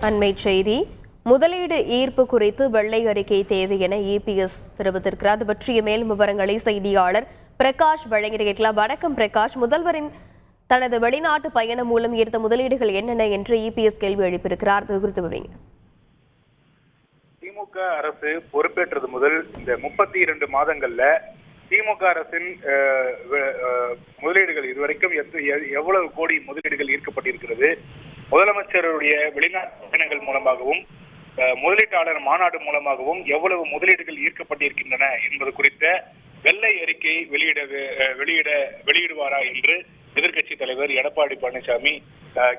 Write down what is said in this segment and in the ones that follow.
அண்மை செய்தி. முதலீடு ஈர்ப்பு குறித்து வெள்ளை அறிக்கை தேவை என EPS தெரிவித்திருக்கிறார். அது பற்றிய மேலும் விவரங்களை செய்தியாளர் பிரகாஷ் வழங்கிட கேட்கலாம். வணக்கம் பிரகாஷ். முதல்வரின் தனது வெளிநாட்டு பயணம் மூலம் ஈர்த்த முதலீடுகள் என்னென்ன என்று EPS கேள்வி எழுப்பியிருக்கிறார். இது குறித்து விவரிங்க. திமுக அரசு பொறுப்பேற்றது முதல் இந்த 32 மாதங்கள்ல திமுக அரசின் முதலீடுகள் இதுவரைக்கும் எவ்வளவு கோடி முதலீடுகள் ஈர்க்கப்பட்டிருக்கிறது, முதலமைச்சருடைய வெளிநாட்டு பயணங்கள் மூலமாகவும் முதலீட்டாளர் மாநாடு மூலமாகவும் எவ்வளவு முதலீடுகள் ஈர்க்கப்பட்டிருக்கின்றன என்பது குறித்த வெள்ளை அறிக்கை வெளியிடுவாரா என்று எதிர்க்கட்சி தலைவர் எடப்பாடி பழனிசாமி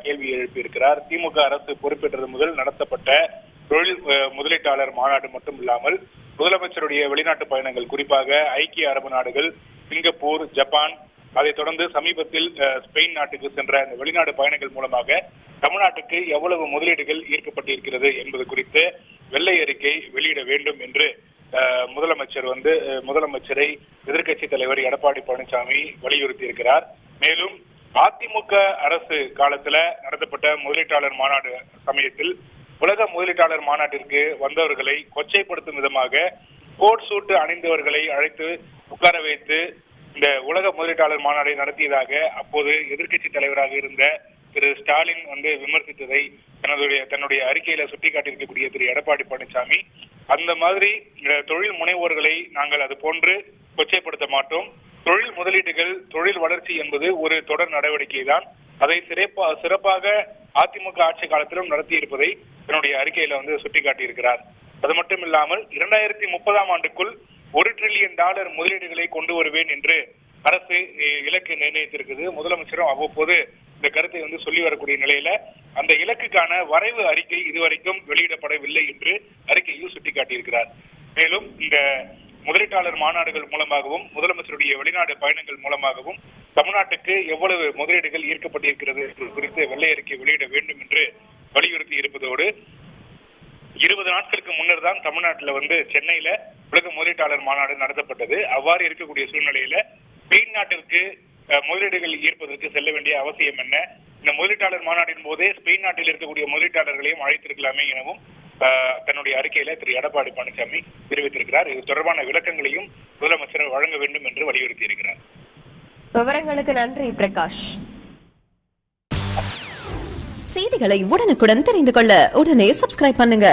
கேள்வி எழுப்பியிருக்கிறார். திமுக அரசு பொறுப்பேற்றது முதல் நடத்தப்பட்ட தொழில் முதலீட்டாளர் மாநாடு மட்டும் இல்லாமல் முதலமைச்சருடைய வெளிநாட்டு பயணங்கள், குறிப்பாக ஐக்கிய அரபு நாடுகள், சிங்கப்பூர், ஜப்பான், அதைத் தொடர்ந்து சமீபத்தில் ஸ்பெயின் நாட்டுக்கு சென்ற இந்த வெளிநாடு பயணங்கள் மூலமாக தமிழ்நாட்டுக்கு எவ்வளவு முதலீடுகள் ஈர்க்கப்பட்டிருக்கிறது என்பது குறித்து வெள்ளை அறிக்கை வெளியிட வேண்டும் என்று முதலமைச்சரை எதிர்க்கட்சி தலைவர் எடப்பாடி பழனிசாமி வலியுறுத்தி இருக்கிறார். மேலும் அதிமுக அரசு காலத்துல நடத்தப்பட்ட முதலீட்டாளர் மாநாடு சமயத்தில் உலக முதலீட்டாளர் மாநாட்டிற்கு வந்தவர்களை கொச்சைப்படுத்தும் விதமாக கோட் சூட் அணிந்தவர்களை அழைத்து உட்கார வைத்து இந்த உலக முதலீட்டாளர் மாநாட்டை நடத்தியதாக அப்போது எதிர்க்கட்சி தலைவராக இருந்த திரு ஸ்டாலின் விமர்சித்ததை தன்னுடைய அறிக்கையில சுட்டிக்காட்டியிருக்கக்கூடிய திரு எடப்பாடி பழனிசாமி, அந்த மாதிரி தொழில் முனைவோர்களை நாங்கள் அது போன்று கொச்சைப்படுத்த மாட்டோம். தொழில் முதலீடுகள், தொழில் வளர்ச்சி என்பது ஒரு தொடர் நடவடிக்கை தான். அதை சிறப்பாக அதிமுக ஆட்சி காலத்திலும் நடத்தியிருப்பதை தன்னுடைய அறிக்கையில சுட்டிக்காட்டியிருக்கிறார். அது மட்டும் இல்லாமல் 2030ஆம் ஆண்டுக்குள் $1 டிரில்லியன் முதலீடுகளை கொண்டு வருவேன் என்று அரசு இலக்கு நிர்ணயித்திருக்கிறது. முதலமைச்சரும் அவ்வப்போது இந்த கருத்தை சொல்லி வரக்கூடிய நிலையில அந்த இலக்குக்கான வரைவு அறிக்கை இதுவரைக்கும் வெளியிடப்படவில்லை என்று அறிக்கையில் சுட்டிக்காட்டியிருக்கிறார். மேலும் இந்த முதலீட்டாளர் மாநாடுகள் மூலமாகவும் முதலமைச்சருடைய வெளிநாடு பயணங்கள் மூலமாகவும் தமிழ்நாட்டுக்கு எவ்வளவு முதலீடுகள் ஈர்க்கப்பட்டிருக்கிறது குறித்து வெள்ளை அறிக்கை வெளியிட வேண்டும் என்று வலியுறுத்தி இருப்பதோடு 20 நாட்களுக்கு முன்னர் தான் தமிழ்நாட்டில் சென்னையில உலக முதலீட்டாளர் மாநாடு நடத்தப்பட்டது. அவ்வாறு இருக்கக்கூடிய சூழ்நிலையில ஸ்பெயின் நாட்டிற்கு முதலீடுகள் ஈர்ப்பதற்கு செல்ல வேண்டிய அவசியம் என்ன, இந்த முதலீட்டாளர் மாநாட்டின் போதே ஸ்பெயின் நாட்டில் இருக்கக்கூடிய முதலீட்டாளர்களையும் அழைத்திருக்கலாமே எனவும் தன்னுடைய அறிக்கையில திரு எடப்பாடி பழனிசாமி தெரிவித்திருக்கிறார். இது தொடர்பான விளக்கங்களையும் முதலமைச்சர் வழங்க வேண்டும் என்று வலியுறுத்தி இருக்கிறார். விவரங்களுக்கு நன்றி பிரகாஷ். செய்திகளை உடனுக்குடன் தெரிந்து கொள்ள உடனே சப்ஸ்கிரைப் பண்ணுங்க.